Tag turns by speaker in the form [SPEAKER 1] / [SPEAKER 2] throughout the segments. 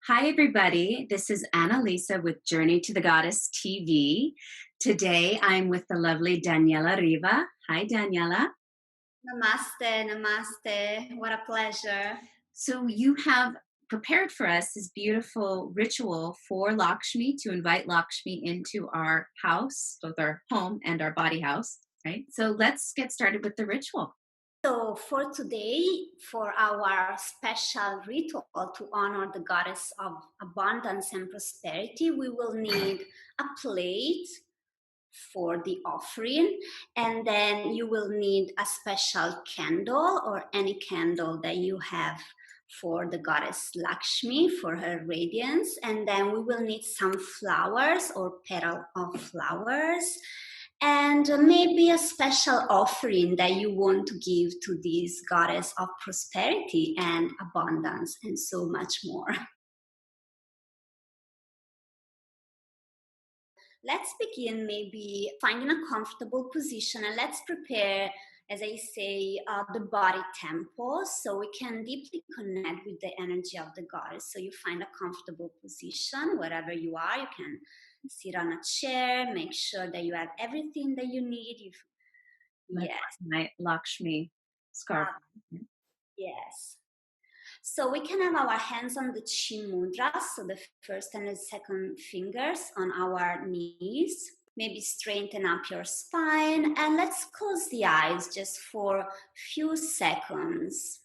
[SPEAKER 1] Hi, everybody. This is Annalisa with Journey to the Goddess TV. Today, I'm with the lovely Daniela Riva. Hi, Daniela.
[SPEAKER 2] Namaste, namaste. What a pleasure.
[SPEAKER 1] So you have prepared for us this beautiful ritual for Lakshmi to invite Lakshmi into our house, both our home and our body house, right? So let's get started with the ritual.
[SPEAKER 2] So, for today, for our special ritual to honor the goddess of abundance and prosperity, we will need a plate for the offering, and then you will need a special candle or any candle that you have for the goddess Lakshmi for her radiance, and then we will need some flowers or petal of flowers, and maybe a special offering that you want to give to this goddess of prosperity and abundance and so much more. Let's begin maybe finding a comfortable position, and let's prepare, as I say, the body temple so we can deeply connect with the energy of the goddess. So you find a comfortable position wherever you are. You can sit on a chair, make sure that you have everything that you need. Yes.
[SPEAKER 1] My Lakshmi scarf.
[SPEAKER 2] Yes. So we can have our hands on the chin mudra, so the first and the second fingers on our knees. Maybe straighten up your spine, and let's close the eyes just for a few seconds.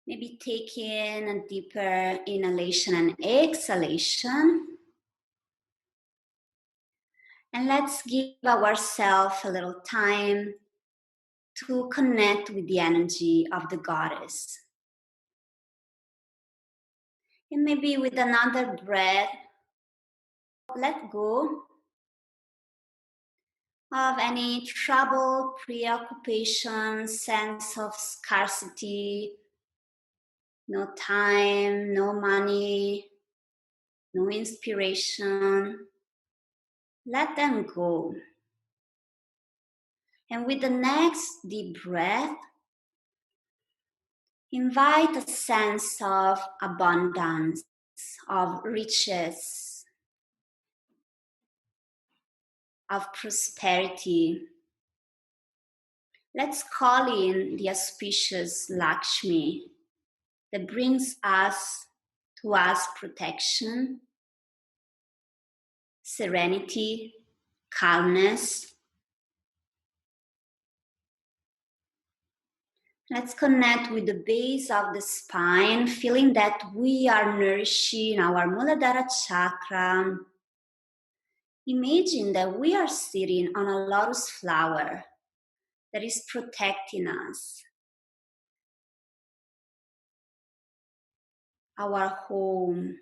[SPEAKER 2] Maybe take in a deeper inhalation and exhalation. And let's give ourselves a little time to connect with the energy of the goddess. And maybe with another breath, let go of any trouble, preoccupation, sense of scarcity, no time, no money, no inspiration. Let them go. And with the next deep breath, invite a sense of abundance, of riches, of prosperity. Let's call in the auspicious Lakshmi that brings us protection, serenity, calmness. Let's connect with the base of the spine, feeling that we are nourishing our Muladhara chakra. Imagine that we are sitting on a lotus flower that is protecting us, our home.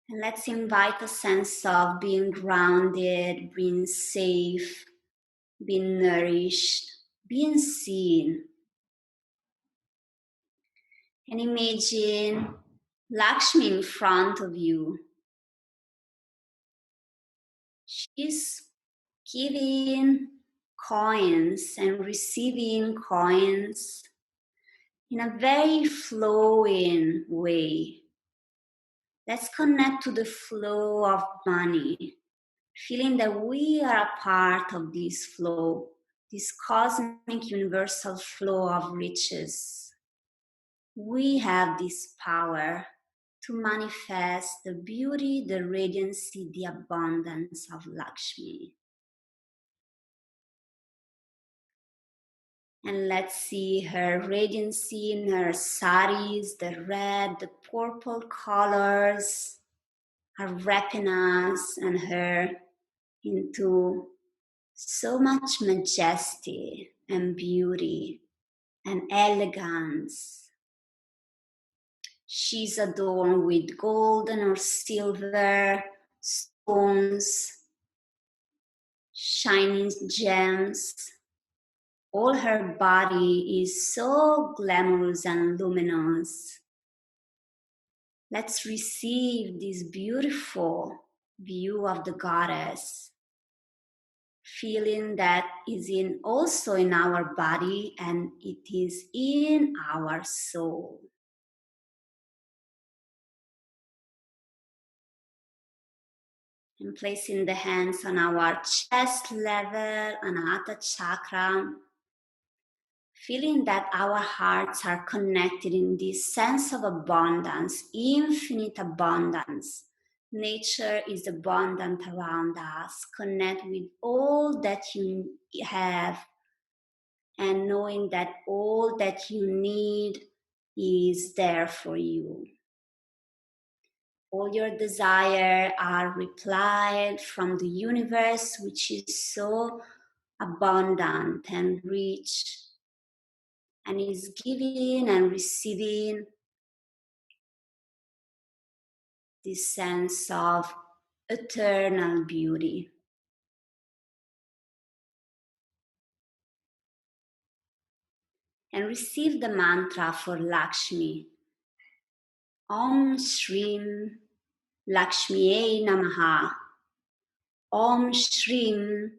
[SPEAKER 2] And let's invite a sense of being grounded, being safe, being nourished, being seen. And imagine Lakshmi in front of you. She's giving coins and receiving coins in a very flowing way. Let's connect to the flow of money, feeling that we are a part of this flow, this cosmic universal flow of riches. We have this power to manifest the beauty, the radiancy, the abundance of Lakshmi. And let's see her radiancy in her saris, the red, the purple colors are wrapping us and her into so much majesty and beauty and elegance. She's adorned with golden or silver stones, shining gems. All her body is so glamorous and luminous. Let's receive this beautiful view of the goddess, feeling that is also in our body and it is in our soul. And placing the hands on our chest level, Anahata chakra, feeling that our hearts are connected in this sense of abundance, infinite abundance. Nature is abundant around us. Connect with all that you have, and knowing that all that you need is there for you. All your desires are replied from the universe, which is so abundant and rich, and is giving and receiving this sense of eternal beauty. And receive the mantra for Lakshmi. Om Shrim Lakshmiye Namaha. Om Shrim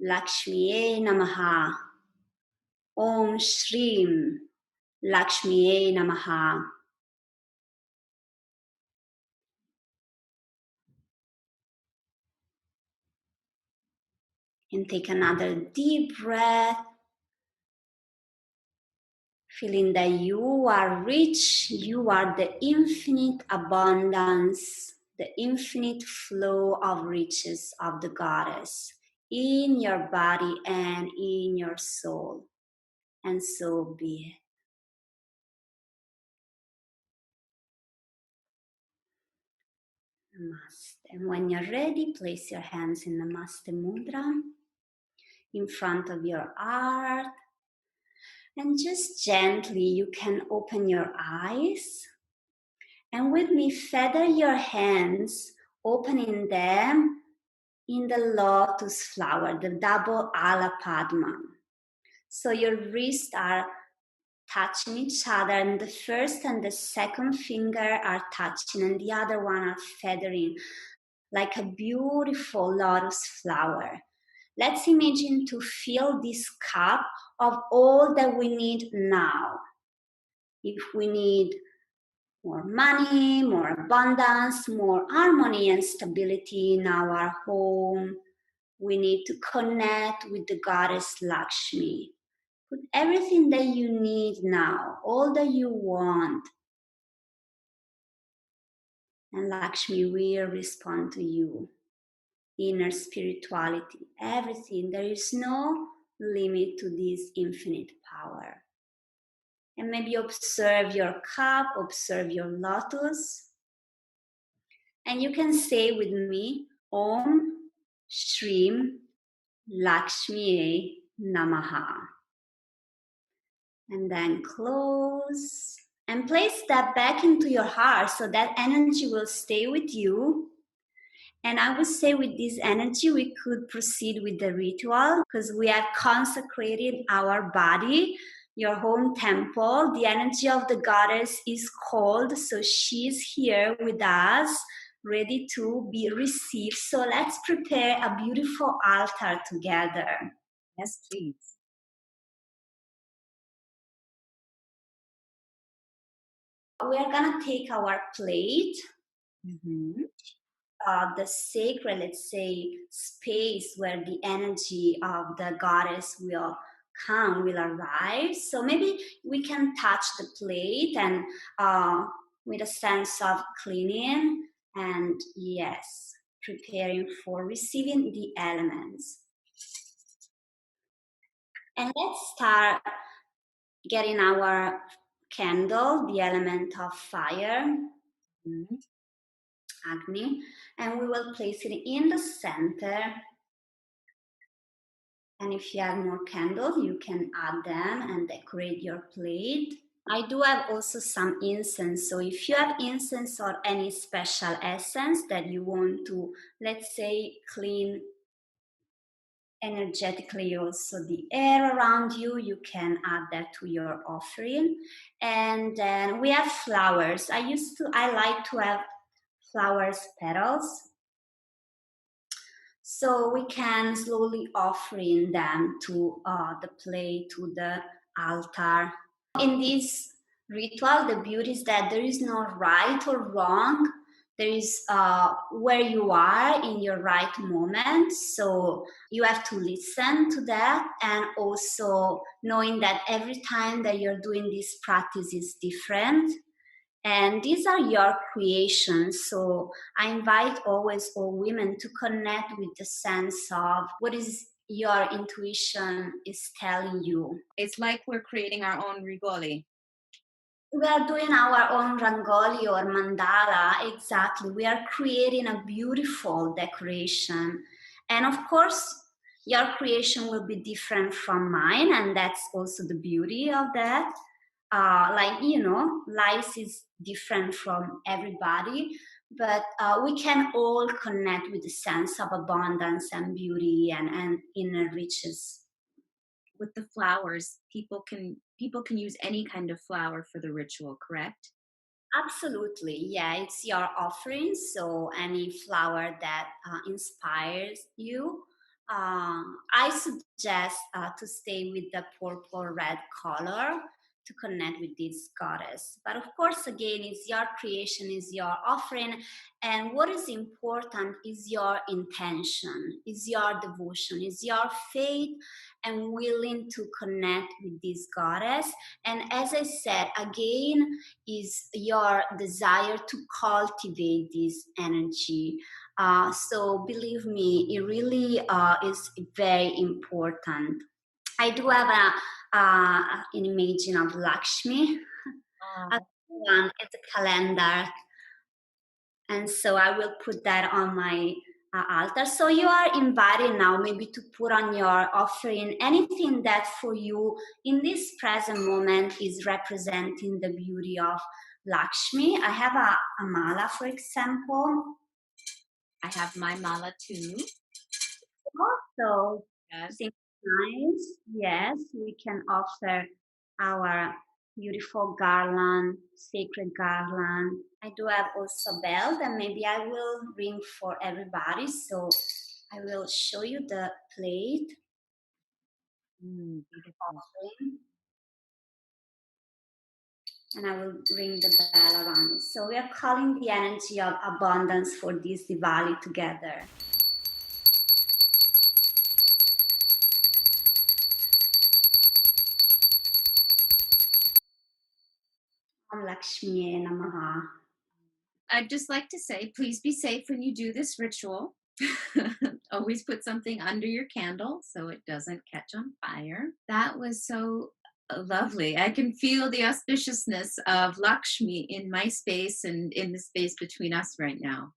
[SPEAKER 2] Lakshmiye Namaha. Om Shrim Lakshmiye Namaha. And take another deep breath, feeling that you are rich, you are the infinite abundance, the infinite flow of riches of the goddess in your body and in your soul. And so be it. Namaste. And when you're ready, place your hands in Namaste Mudra in front of your heart. And just gently, you can open your eyes. And with me, feather your hands, opening them in the lotus flower, the double ala padma. So your wrists are touching each other, and the first and the second finger are touching, and the other one are feathering like a beautiful lotus flower. Let's imagine to fill this cup of all that we need now. If we need more money, more abundance, more harmony and stability in our home, we need to connect with the goddess Lakshmi. Put everything that you need now, all that you want, and Lakshmi will respond to you. Inner spirituality, everything. There is no limit to this infinite power. And maybe observe your cup, observe your lotus. And you can say with me, Om Shrim Lakshmi Namaha. And then close and place that back into your heart so that energy will stay with you. And I would say with this energy, we could proceed with the ritual because we have consecrated our body, your home temple. The energy of the goddess is called, so she's here with us, ready to be received. So let's prepare a beautiful altar together.
[SPEAKER 1] Yes, please.
[SPEAKER 2] We are gonna take our plate, the sacred, let's say, space where the energy of the goddess will come, will arrive. So maybe we can touch the plate and with a sense of cleaning and yes, preparing for receiving the elements. And let's start getting our candle, the element of fire, Agni, and we will place it in the center. And if you have more candles, you can add them and decorate your plate. I do have also some incense. So if you have incense or any special essence that you want to, let's say, clean energetically also the air around you, you can add that to your offering. And then we have flowers. I like to have flowers petals. So we can slowly offering them to the plate, to the altar. In this ritual, the beauty is that there is no right or wrong. There is where you are in your right moment. So you have to listen to that, and also knowing that every time that you're doing this practice is different. And these are your creations. So I invite always all women to connect with the sense of what is your intuition is telling you.
[SPEAKER 1] It's like we're creating our own rigoli.
[SPEAKER 2] We are doing our own rangoli or mandala. Exactly. We are creating a beautiful decoration. And of course, your creation will be different from mine. And that's also the beauty of that. Like, life is different from everybody, but we can all connect with the sense of abundance and beauty and inner riches.
[SPEAKER 1] With the flowers, people can use any kind of flower for the ritual, correct?
[SPEAKER 2] Absolutely. Yeah, it's your offering. So any flower that inspires you. I suggest to stay with the purple red color to connect with this goddess. But of course, again, it's your creation, is your offering. And what is important is your intention, is your devotion, is your faith and willing to connect with this goddess. And as I said, again, is your desire to cultivate this energy. So believe me, it really is very important. I do have an image of Lakshmi. A
[SPEAKER 1] Oh,
[SPEAKER 2] one, it's a calendar, and so I will put that on my altar. So you are invited now maybe to put on your offering anything that for you in this present moment is representing the beauty of Lakshmi. I have a mala, for example.
[SPEAKER 1] I have my mala too.
[SPEAKER 2] So
[SPEAKER 1] Yes.
[SPEAKER 2] think nice. Yes, we can offer our beautiful garland, sacred garland. I do have also bell that maybe I will ring for everybody. So I will show you the plate
[SPEAKER 1] Beautiful.
[SPEAKER 2] offering, and I will ring the bell around. So we are calling the energy of abundance for this Diwali together. Om Lakshmi Namaha.
[SPEAKER 1] I'd just like to say, please be safe when you do this ritual. Always put something under your candle so it doesn't catch on fire. That was so lovely. I can feel the auspiciousness of Lakshmi in my space and in the space between us right now.